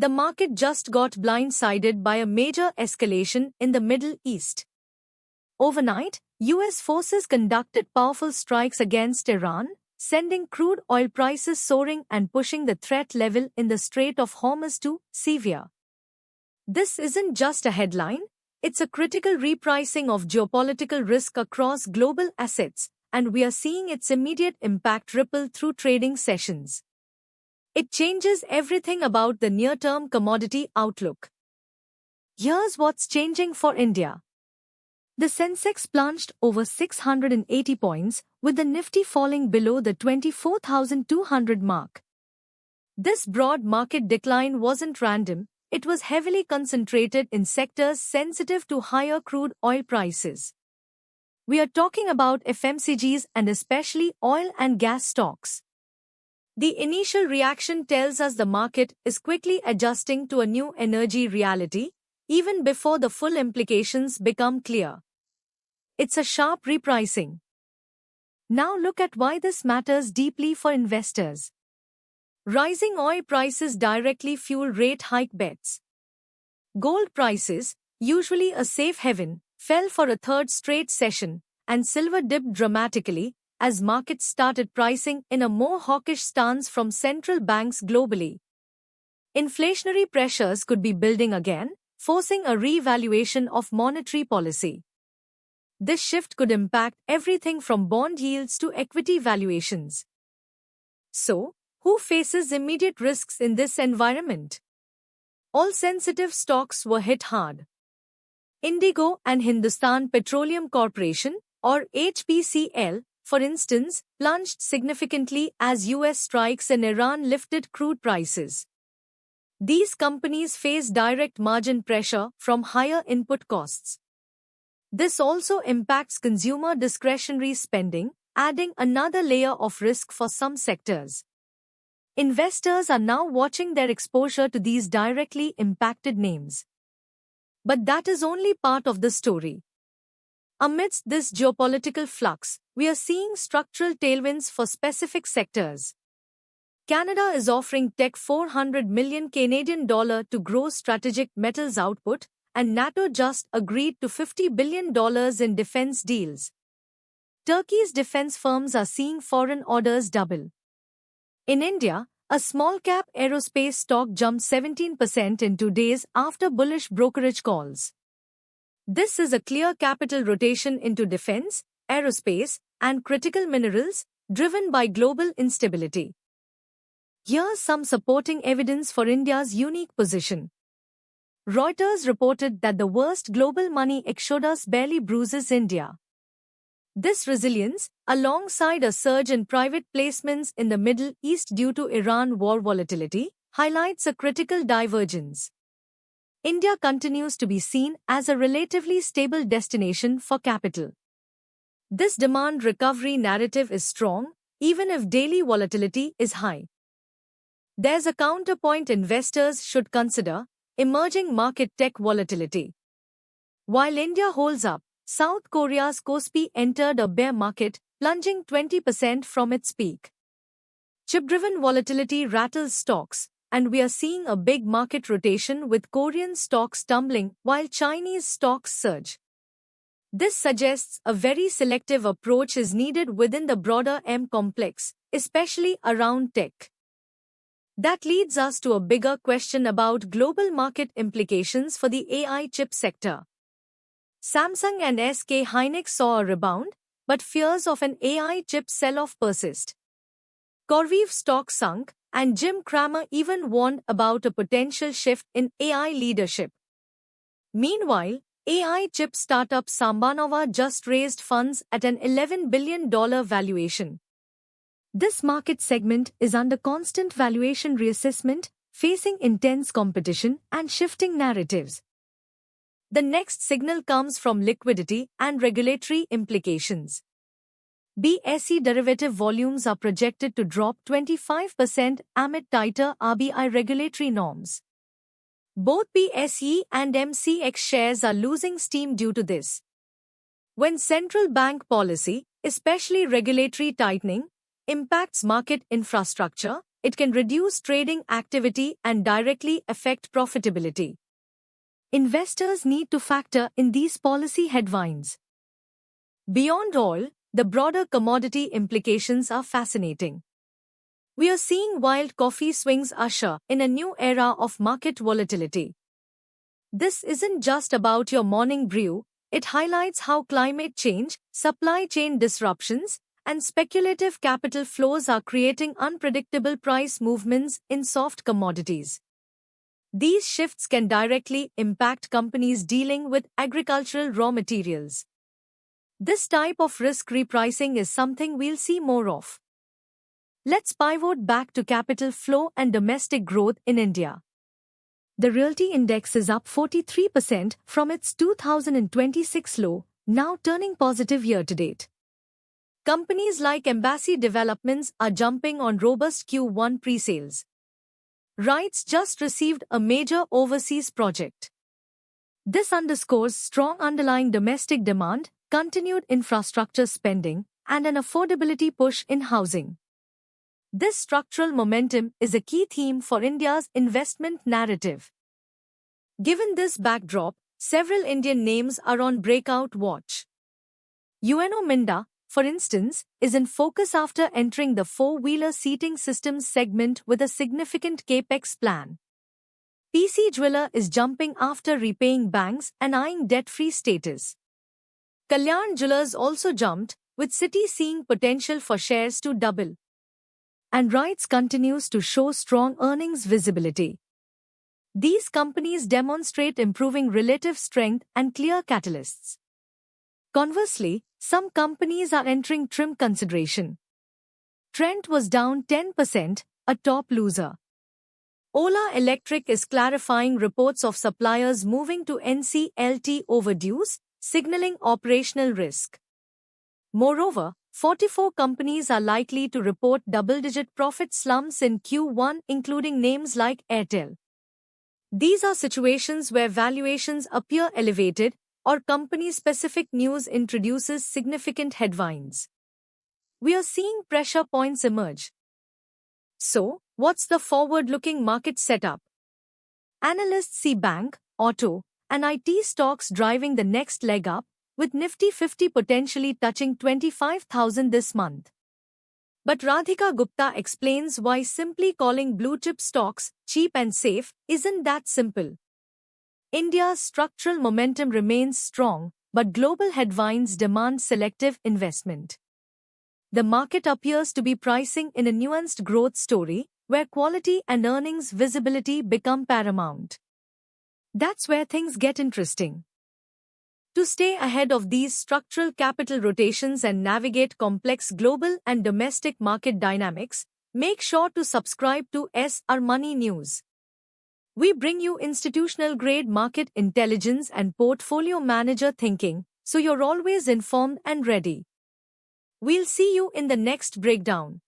the market just got blindsided by a major escalation in the Middle East. Overnight, US forces conducted powerful strikes against Iran, sending crude oil prices soaring and pushing the threat level in the Strait of Hormuz to severe. This isn't just a headline, it's a critical repricing of geopolitical risk across global assets, and we are seeing its immediate impact ripple through trading sessions. It changes everything about the near-term commodity outlook. Here's what's changing for India. The Sensex plunged over 680 points, with the Nifty falling below the 24,200 mark. This broad market decline wasn't random, it was heavily concentrated in sectors sensitive to higher crude oil prices. We are talking about FMCGs and especially oil and gas stocks. The initial reaction tells us the market is quickly adjusting to a new energy reality, even before the full implications become clear. It's a sharp repricing. Now look at why this matters deeply for investors. Rising oil prices directly fuel rate hike bets. Gold prices, usually a safe haven, fell for a third straight session, and silver dipped dramatically as markets started pricing in a more hawkish stance from central banks globally. Inflationary pressures could be building again, forcing a re-evaluation of monetary policy. This shift could impact everything from bond yields to equity valuations. So, who faces immediate risks in this environment? All sensitive stocks were hit hard. Indigo and Hindustan Petroleum Corporation, or HPCL, for instance, plunged significantly as US strikes in Iran lifted crude prices. These companies face direct margin pressure from higher input costs. This also impacts consumer discretionary spending, adding another layer of risk for some sectors. Investors are now watching their exposure to these directly impacted names. But that is only part of the story. Amidst this geopolitical flux, we are seeing structural tailwinds for specific sectors. Canada is offering Teck $400 million Canadian to grow strategic metals output, and NATO just agreed to $50 billion in defense deals. Turkey's defense firms are seeing foreign orders double. In India, a small-cap aerospace stock jumped 17% in 2 days after bullish brokerage calls. This is a clear capital rotation into defense, aerospace, and critical minerals, driven by global instability. Here's some supporting evidence for India's unique position. Reuters reported that the worst global money exodus barely bruises India. This resilience, alongside a surge in private placements in the Middle East due to Iran war volatility, highlights a critical divergence. India continues to be seen as a relatively stable destination for capital. This demand recovery narrative is strong, even if daily volatility is high. There's a counterpoint investors should consider: emerging market tech volatility. While India holds up, South Korea's KOSPI entered a bear market, plunging 20% from its peak. Chip-driven volatility rattles stocks, and we are seeing a big market rotation with Korean stocks tumbling while Chinese stocks surge. This suggests a very selective approach is needed within the broader M complex, especially around tech. That leads us to a bigger question about global market implications for the AI chip sector. Samsung and SK Hynix saw a rebound, but fears of an AI chip sell-off persist. CoreWeave stock sunk, and Jim Cramer even warned about a potential shift in AI leadership. Meanwhile, AI chip startup Sambanova just raised funds at an $11 billion valuation. This market segment is under constant valuation reassessment, facing intense competition and shifting narratives. The next signal comes from liquidity and regulatory implications. BSE derivative volumes are projected to drop 25% amid tighter RBI regulatory norms. Both BSE and MCX shares are losing steam due to this. When central bank policy, especially regulatory tightening, impacts market infrastructure, it can reduce trading activity and directly affect profitability. Investors need to factor in these policy headwinds. Beyond all, the broader commodity implications are fascinating. We are seeing wild coffee swings usher in a new era of market volatility. This isn't just about your morning brew, it highlights how climate change, supply chain disruptions, and speculative capital flows are creating unpredictable price movements in soft commodities. These shifts can directly impact companies dealing with agricultural raw materials. This type of risk repricing is something we'll see more of. Let's pivot back to capital flow and domestic growth in India. The Realty Index is up 43% from its 2026 low, now turning positive year-to-date. Companies like Embassy Developments are jumping on robust Q1 pre-sales. REITs just received a major overseas project. This underscores strong underlying domestic demand, continued infrastructure spending, and an affordability push in housing. This structural momentum is a key theme for India's investment narrative. Given this backdrop, several Indian names are on breakout watch. UNO Minda, for instance, is in focus after entering the four-wheeler seating systems segment with a significant capex plan. PC Jeweler is jumping after repaying banks and eyeing debt-free status. Kalyan Jewellers also jumped, with Citi seeing potential for shares to double. And REITs continues to show strong earnings visibility. These companies demonstrate improving relative strength and clear catalysts. Conversely, some companies are entering trim consideration. Trent was down 10%, a top loser. Ola Electric is clarifying reports of suppliers moving to NCLT overdues, signaling operational risk. Moreover, 44 companies are likely to report double-digit profit slumps in Q1, including names like Airtel. These are situations where valuations appear elevated or company-specific news introduces significant headwinds. We are seeing pressure points emerge. So, what's the forward-looking market setup? Analysts see bank, auto, and IT stocks driving the next leg up, with Nifty 50 potentially touching 25,000 this month. But Radhika Gupta explains why simply calling blue-chip stocks cheap and safe isn't that simple. India's structural momentum remains strong, but global headwinds demand selective investment. The market appears to be pricing in a nuanced growth story, where quality and earnings visibility become paramount. That's where things get interesting. To stay ahead of these structural capital rotations and navigate complex global and domestic market dynamics, make sure to subscribe to SR Money News. We bring you institutional-grade market intelligence and portfolio manager thinking, so you're always informed and ready. We'll see you in the next breakdown.